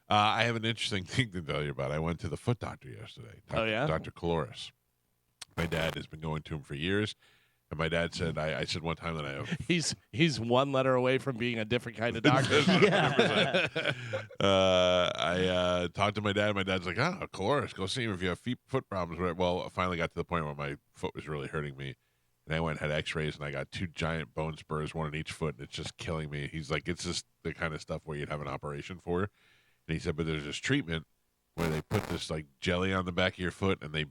I have an interesting thing to tell you about. I went to the foot doctor yesterday. Dr. Caloris. My dad has been going to him for years. And my dad said, I said one time that I have. He's one letter away from being a different kind of doctor. I talked to my dad. My dad's like, Caloris, go see him if you have foot problems. Well, I finally got to the point where my foot was really hurting me. And I went and had x-rays, and I got 2 giant bone spurs, one in each foot, and it's just killing me. He's like, it's just the kind of stuff where you'd have an operation for. And he said, but there's this treatment where they put this like jelly on the back of your foot, and they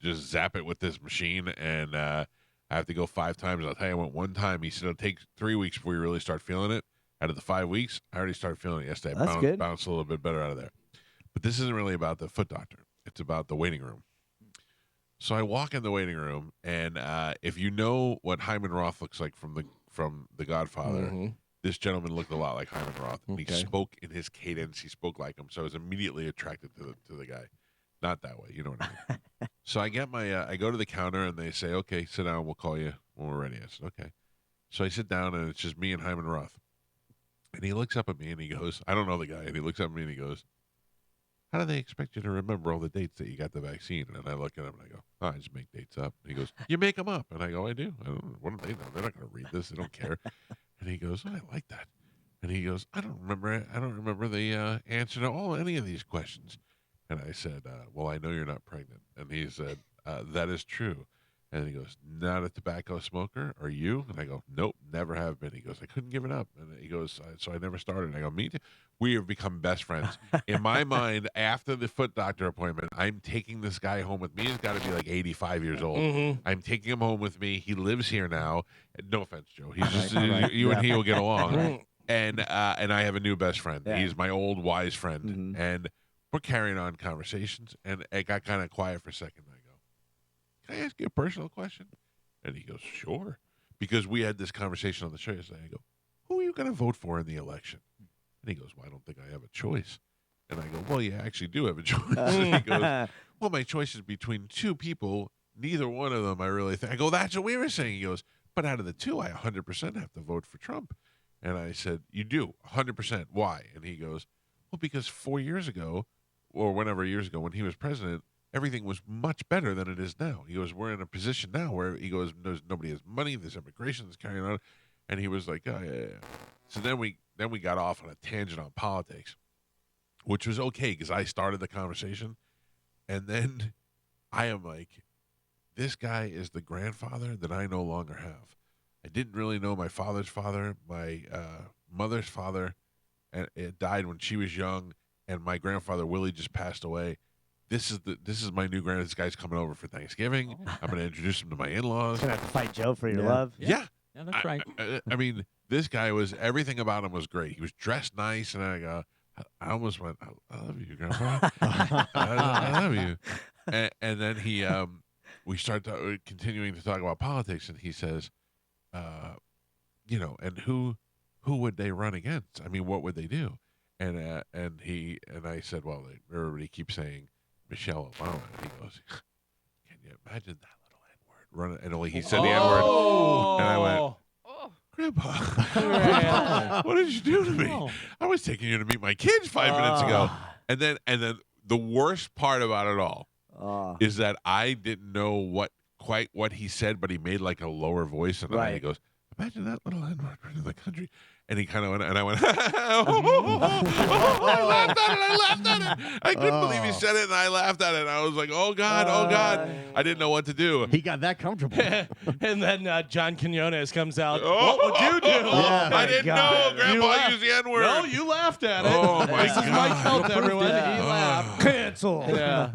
just zap it with this machine, and I have to go 5 times. I'll tell you, I went 1 time. He said it'll take 3 weeks before you really start feeling it. Out of the 5 weeks, I already started feeling it yesterday. I bounced a little bit better out of there. But this isn't really about the foot doctor. It's about the waiting room. So I walk in the waiting room, and if you know what Hyman Roth looks like from the Godfather, this gentleman looked a lot like Hyman Roth. And he spoke in his cadence. He spoke like him. So I was immediately attracted to the guy. Not that way, you know what I mean. So I get I go to the counter, and they say, okay, sit down, we'll call you when we're ready. I said, okay. So I sit down, and it's just me and Hyman Roth. And he looks up at me, and he goes, I don't know the guy, and he looks up at me, and he goes, how do they expect you to remember all the dates that you got the vaccine? And I look at him, and I go, I just make dates up. And he goes, you make them up. And I go, I do. What do they know? They're not going to read this. They don't care. And he goes, I like that. And he goes, I don't remember the answer to any of these questions. And I said, well, I know you're not pregnant. And he said, that is true. And he goes, not a tobacco smoker? Are you? And I go, nope, never have been. He goes, I couldn't give it up. And he goes, so I never started. And I go, me too. We have become best friends. In my mind, after the foot doctor appointment, I'm taking this guy home with me. He's got to be like 85 years old. I'm taking him home with me. He lives here now. No offense, Joe. He's just, you and he will get along. And I have a new best friend. Yeah. He's my old wise friend. And we're carrying on conversations, and it got kind of quiet for a second. I go, can I ask you a personal question? And he goes, sure. Because we had this conversation on the show yesterday. I go, who are you going to vote for in the election? And he goes, well, I don't think I have a choice. And I go, well, you actually do have a choice. And he goes, well, my choice is between 2 people. Neither one of them I really think. I go, that's what we were saying. He goes, but out of the 2, I 100% have to vote for Trump. And I said, you do, 100%. Why? And he goes, well, because 4 years ago, or whenever years ago when he was president, everything was much better than it is now. He goes, we're in a position now where he goes, nobody has money, there's immigration that's carrying on. And he was like, oh, yeah. So then we got off on a tangent on politics, which was okay because I started the conversation. And then I am like, this guy is the grandfather that I no longer have. I didn't really know my father's father. My mother's father it died when she was young. And my grandfather Willie just passed away. This is my new grandfather. This guy's coming over for Thanksgiving. I'm going to introduce him to my in-laws. Gonna have to fight Joe for your love. Yeah, that's right. I mean, this guy was everything about him was great. He was dressed nice, and I I almost went, I love you, Grandpa. I love you. And then we start continuing to talk about politics, and he says, and who would they run against? I mean, what would they do? And I said, well, everybody keeps saying Michelle Obama. And he goes, can you imagine that little N-word? And only he said the N-word. And I went, Grandpa, what did you do to me? I was taking you to meet my kids 5 minutes ago. And then the worst part about it all is that I didn't know quite what he said, but he made like a lower voice, and he goes, imagine that little N-word in the country. And he kind of went, and I went, I laughed at it. I couldn't believe he said it, and I laughed at it. And I was like, oh, God. I didn't know what to do. He got that comfortable. And then John Quinones comes out. What would you do? Yeah, I didn't know. Grandpa used the N-word. No, you laughed at it. Oh, my This is God. Mike Calta, everyone. He laughed. Cancel. Yeah.